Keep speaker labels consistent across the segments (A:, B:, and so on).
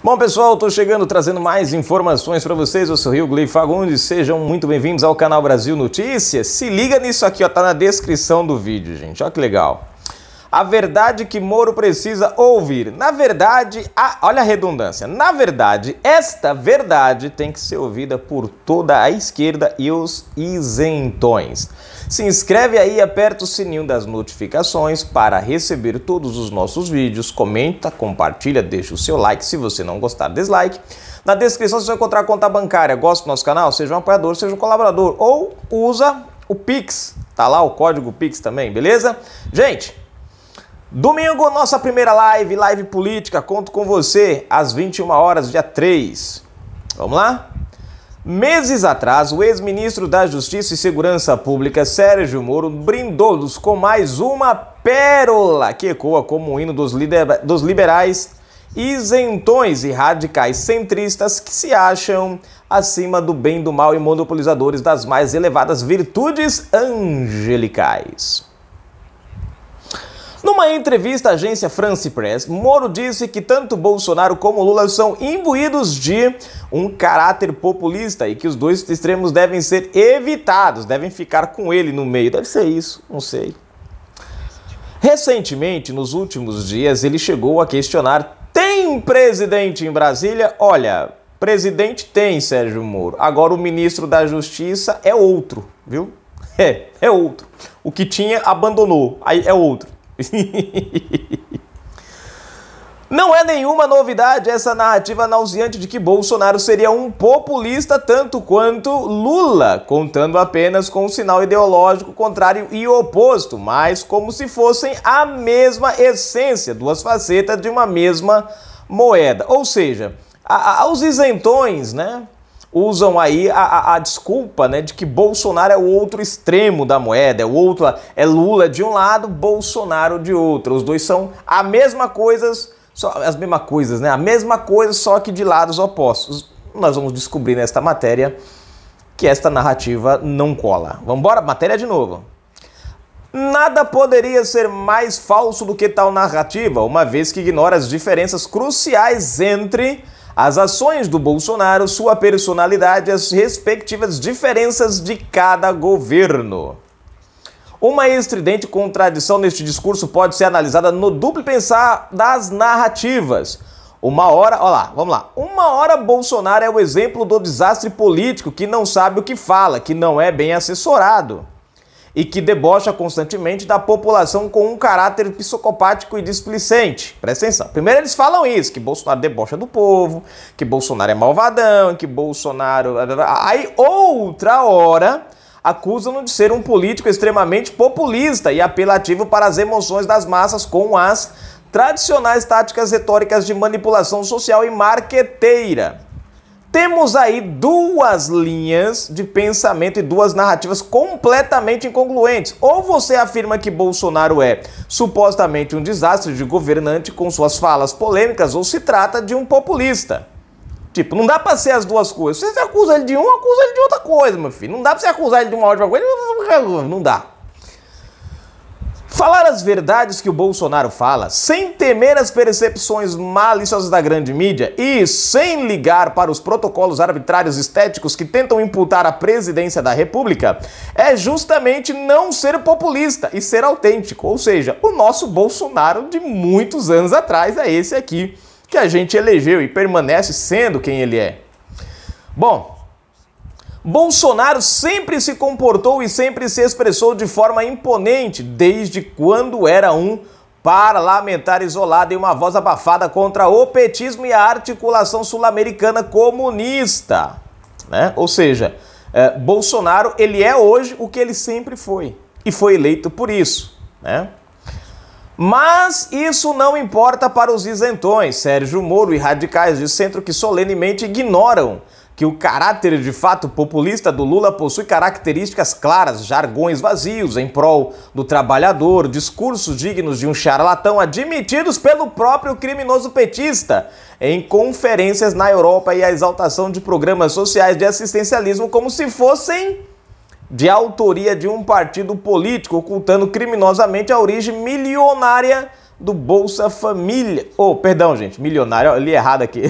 A: Bom, pessoal, estou chegando trazendo mais informações para vocês. Eu sou Rio Gley Fagundes, sejam muito bem-vindos ao canal Brasil Notícias. Se liga nisso aqui, ó, tá na descrição do vídeo, gente. Olha que legal. A verdade que Moro precisa ouvir. Na verdade, olha a redundância. Na verdade, esta verdade tem que ser ouvida por toda a esquerda e os isentões. Se inscreve aí e aperta o sininho das notificações para receber todos os nossos vídeos. Comenta, compartilha, deixa o seu like. Se você não gostar, dislike. Na descrição você vai encontrar a conta bancária. Gosta do nosso canal? Seja um apoiador, seja um colaborador. Ou usa o Pix. Tá lá o código Pix também, beleza? Gente, domingo, nossa primeira live política. Conto com você às 21 horas, dia 3. Vamos lá? Meses atrás, o ex-ministro da Justiça e Segurança Pública, Sérgio Moro, brindou-nos com mais uma pérola que ecoa como um hino dos liberais, isentões e radicais centristas que se acham acima do bem e do mal e monopolizadores das mais elevadas virtudes angelicais. Numa entrevista à agência France Press, Moro disse que tanto Bolsonaro como Lula são imbuídos de um caráter populista e que os dois extremos devem ser evitados, devem ficar com ele no meio. Deve ser isso, não sei. Recentemente, nos últimos dias, ele chegou a questionar: tem presidente em Brasília? Olha, presidente tem, Sérgio Moro. Agora o ministro da Justiça é outro, viu? É outro. O que tinha abandonou, aí é outro. Não é nenhuma novidade essa narrativa nauseante de que Bolsonaro seria um populista tanto quanto Lula, contando apenas com um sinal ideológico contrário e oposto, mas como se fossem a mesma essência, duas facetas de uma mesma moeda. Ou seja, os isentões, né, usam aí a desculpa, né, de que Bolsonaro é o outro extremo da moeda, é Lula de um lado, Bolsonaro de outro. Os dois são a mesma coisa, né? A mesma coisa, só que de lados opostos. Nós vamos descobrir nesta matéria que esta narrativa não cola. Vamos embora? Matéria de novo. Nada poderia ser mais falso do que tal narrativa, uma vez que ignora as diferenças cruciais entre as ações do Bolsonaro, sua personalidade e as respectivas diferenças de cada governo. Uma estridente contradição neste discurso pode ser analisada no duplo pensar das narrativas. Uma hora, olha lá, vamos lá. Uma hora Bolsonaro é o exemplo do desastre político que não sabe o que fala, que não é bem assessorado e que debocha constantemente da população com um caráter psicopático e displicente. Presta atenção. Primeiro eles falam isso, que Bolsonaro debocha do povo, que Bolsonaro é malvadão, que Bolsonaro... Aí outra hora acusam-no de ser um político extremamente populista e apelativo para as emoções das massas com as tradicionais táticas retóricas de manipulação social e marqueteira. Temos aí duas linhas de pensamento e duas narrativas completamente incongruentes. Ou você afirma que Bolsonaro é supostamente um desastre de governante com suas falas polêmicas, ou se trata de um populista. Tipo, não dá pra ser as duas coisas. Se você acusa ele de um, acusa ele de outra coisa, meu filho. Não dá pra você acusar ele de uma outra coisa, não dá. Falar as verdades que o Bolsonaro fala, sem temer as percepções maliciosas da grande mídia e sem ligar para os protocolos arbitrários estéticos que tentam imputar a presidência da República, é justamente não ser populista e ser autêntico. Ou seja, o nosso Bolsonaro de muitos anos atrás é esse aqui, que a gente elegeu e permanece sendo quem ele é. Bom, Bolsonaro sempre se comportou e sempre se expressou de forma imponente, desde quando era um parlamentar isolado e uma voz abafada contra o petismo e a articulação sul-americana comunista, né? Ou seja, Bolsonaro, ele é hoje o que ele sempre foi e foi eleito por isso, né? Mas isso não importa para os isentões, Sérgio Moro e radicais de centro que solenemente ignoram que o caráter de fato populista do Lula possui características claras, jargões vazios em prol do trabalhador, discursos dignos de um charlatão admitidos pelo próprio criminoso petista em conferências na Europa e a exaltação de programas sociais de assistencialismo como se fossem de autoria de um partido político, ocultando criminosamente a origem milionária do Bolsa Família. Oh, perdão, gente, milionário, eu li errado aqui.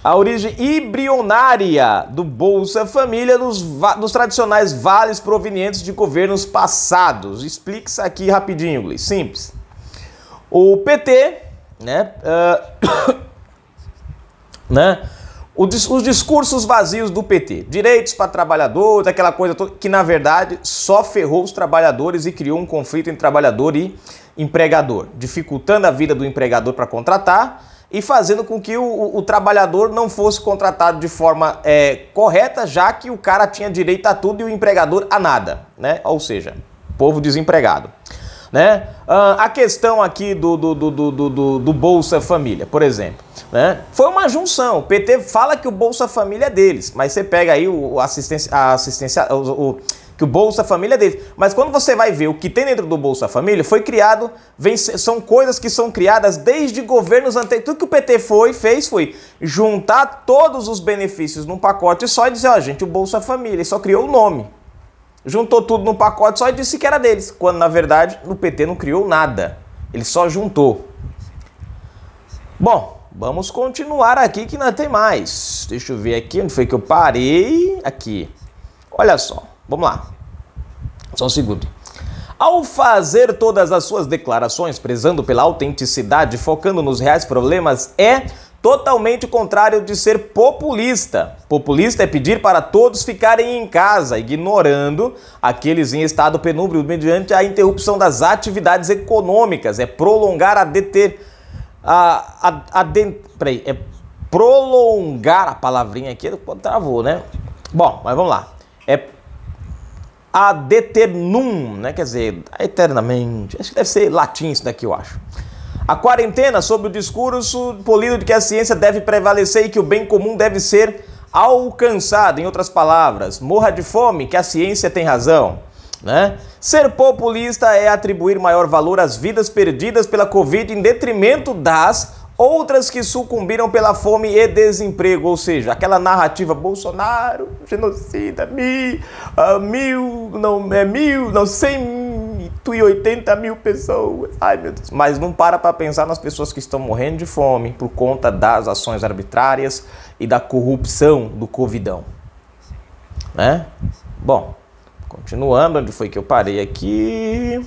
A: A origem embrionária do Bolsa Família dos tradicionais vales provenientes de governos passados. Explique isso aqui rapidinho, inglês, simples. O PT, os discursos vazios do PT, direitos para trabalhadores, aquela coisa toda, que na verdade só ferrou os trabalhadores e criou um conflito entre trabalhador e empregador, dificultando a vida do empregador para contratar e fazendo com que o trabalhador não fosse contratado de forma correta, já que o cara tinha direito a tudo e o empregador a nada, né? Ou seja, povo desempregado. Né? A questão aqui do Bolsa Família, por exemplo, né? Foi uma junção. O PT fala que o Bolsa Família é deles, mas você pega aí que o Bolsa Família é deles. Mas quando você vai ver o que tem dentro do Bolsa Família, foi criado, são coisas que são criadas desde governos anteriores. Tudo que o PT fez foi juntar todos os benefícios num pacote só e dizer, ó, gente, o Bolsa Família, ele só criou o nome. Juntou tudo num pacote só e disse que era deles, quando na verdade o PT não criou nada, ele só juntou. Bom, vamos continuar aqui que não tem mais. Deixa eu ver aqui, onde foi que eu parei? Aqui. Olha só, vamos lá. Só um segundo. Ao fazer todas as suas declarações, prezando pela autenticidade, focando nos reais problemas, é totalmente contrário de ser populista. Populista é pedir para todos ficarem em casa, ignorando aqueles em estado penúmbrio mediante a interrupção das atividades econômicas. É prolongar prolongar a palavrinha aqui, travou, né? Bom, mas vamos lá. É ad eternum, né? Quer dizer, eternamente. Acho que deve ser latim isso daqui, eu acho. A quarentena sob o discurso polido de que a ciência deve prevalecer e que o bem comum deve ser alcançado. Em outras palavras, morra de fome, que a ciência tem razão. Né? Ser populista é atribuir maior valor às vidas perdidas pela Covid em detrimento das outras que sucumbiram pela fome e desemprego. Ou seja, aquela narrativa Bolsonaro, genocida, 180 mil pessoas. Ai, meu Deus. Mas não para pensar nas pessoas que estão morrendo de fome por conta das ações arbitrárias e da corrupção do Covidão. Né? Bom, continuando, onde foi que eu parei aqui?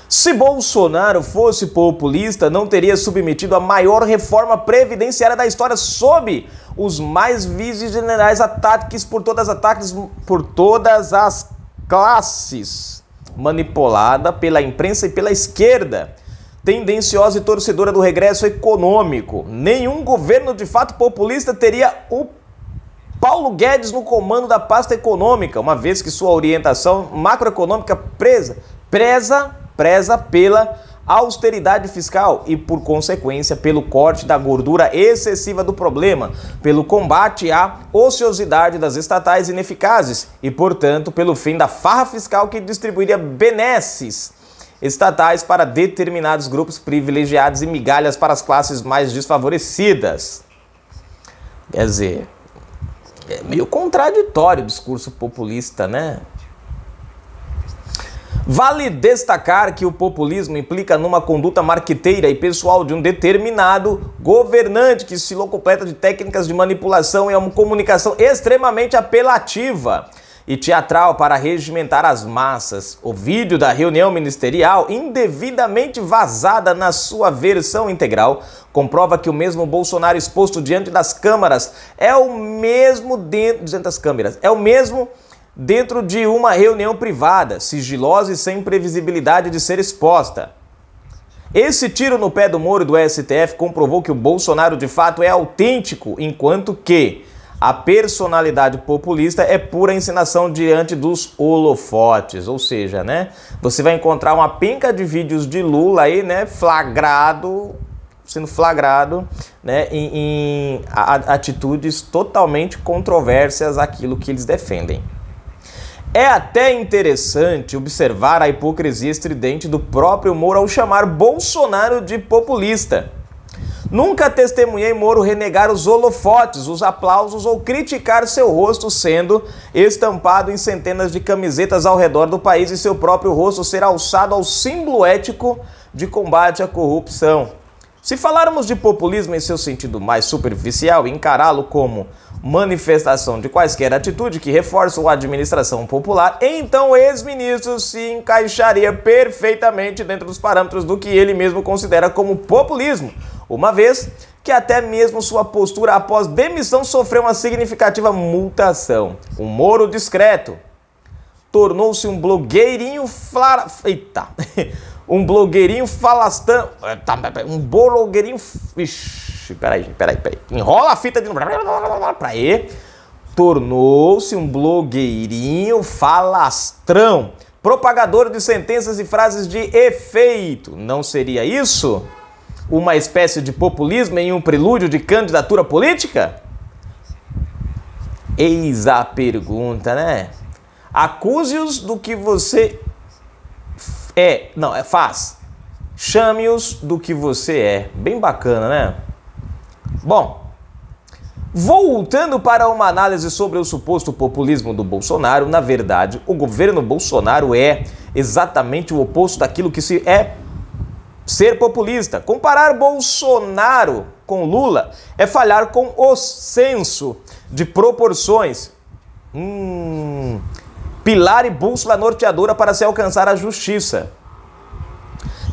A: Se Bolsonaro fosse populista, não teria submetido a maior reforma previdenciária da história sob os mais vice-generais ataques por todas as classes, manipulada pela imprensa e pela esquerda, tendenciosa e torcedora do regresso econômico. Nenhum governo de fato populista teria o Paulo Guedes no comando da pasta econômica, uma vez que sua orientação macroeconômica preza pela austeridade fiscal e, por consequência, pelo corte da gordura excessiva do problema, pelo combate à ociosidade das estatais ineficazes e, portanto, pelo fim da farra fiscal que distribuiria benesses estatais para determinados grupos privilegiados e migalhas para as classes mais desfavorecidas. Quer dizer, é meio contraditório o discurso populista, né? Vale destacar que o populismo implica numa conduta marqueteira e pessoal de um determinado governante que se locupleta de técnicas de manipulação e uma comunicação extremamente apelativa e teatral para regimentar as massas. O vídeo da reunião ministerial, indevidamente vazada na sua versão integral, comprova que o mesmo Bolsonaro exposto diante das câmaras é o mesmo dentro de uma reunião privada, sigilosa e sem previsibilidade de ser exposta. Esse tiro no pé do Moro do STF comprovou que o Bolsonaro de fato é autêntico, enquanto que a personalidade populista é pura encenação diante dos holofotes. Ou seja, né, você vai encontrar uma penca de vídeos de Lula aí, né, sendo flagrado, né, em atitudes totalmente controvérsias àquilo que eles defendem. É até interessante observar a hipocrisia estridente do próprio Moro ao chamar Bolsonaro de populista. Nunca testemunhei Moro renegar os holofotes, os aplausos ou criticar seu rosto sendo estampado em centenas de camisetas ao redor do país e seu próprio rosto ser alçado ao símbolo ético de combate à corrupção. Se falarmos de populismo em seu sentido mais superficial e encará-lo como manifestação de quaisquer atitude que reforçam a administração popular, então o ex-ministro se encaixaria perfeitamente dentro dos parâmetros do que ele mesmo considera como populismo, uma vez que até mesmo sua postura após demissão sofreu uma significativa mutação. O Moro discreto tornou-se um blogueirinho um blogueirinho falastrão. Um blogueirinho. Ixi, peraí. Enrola a fita de novo. Tornou-se um blogueirinho falastrão. Propagador de sentenças e frases de efeito. Não seria isso uma espécie de populismo em um prelúdio de candidatura política? Eis a pergunta, né? Acuse-os do que você faz. Chame-os do que você é. Bem bacana, né? Bom, voltando para uma análise sobre o suposto populismo do Bolsonaro, na verdade, o governo Bolsonaro é exatamente o oposto daquilo que se é ser populista. Comparar Bolsonaro com Lula é falhar com o senso de proporções. Pilar e bússola norteadora para se alcançar a justiça.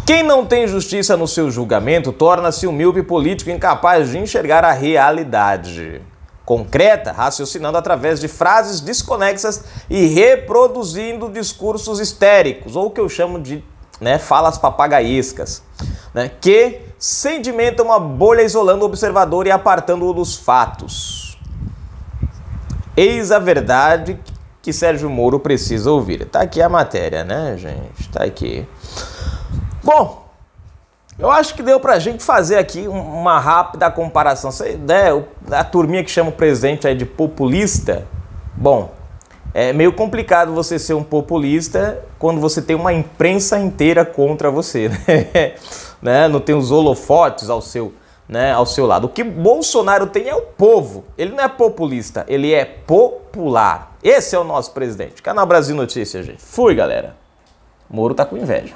A: Quem não tem justiça no seu julgamento torna-se um míope político incapaz de enxergar a realidade concreta, raciocinando através de frases desconexas e reproduzindo discursos histéricos, ou o que eu chamo de falas papagaiescas, que sedimentam uma bolha isolando o observador e apartando-o dos fatos. Eis a verdade que Sérgio Moro precisa ouvir. Tá aqui a matéria, né, gente? Tá aqui. Bom, eu acho que deu pra gente fazer aqui uma rápida comparação. A turminha que chama o presidente aí de populista, bom, é meio complicado você ser um populista quando você tem uma imprensa inteira contra você, né? Não tem os holofotes ao seu lado. O que Bolsonaro tem é o povo. Ele não é populista, ele é popular. Esse é o nosso presidente. Canal Brasil Notícias, gente. Fui, galera. Moro tá com inveja.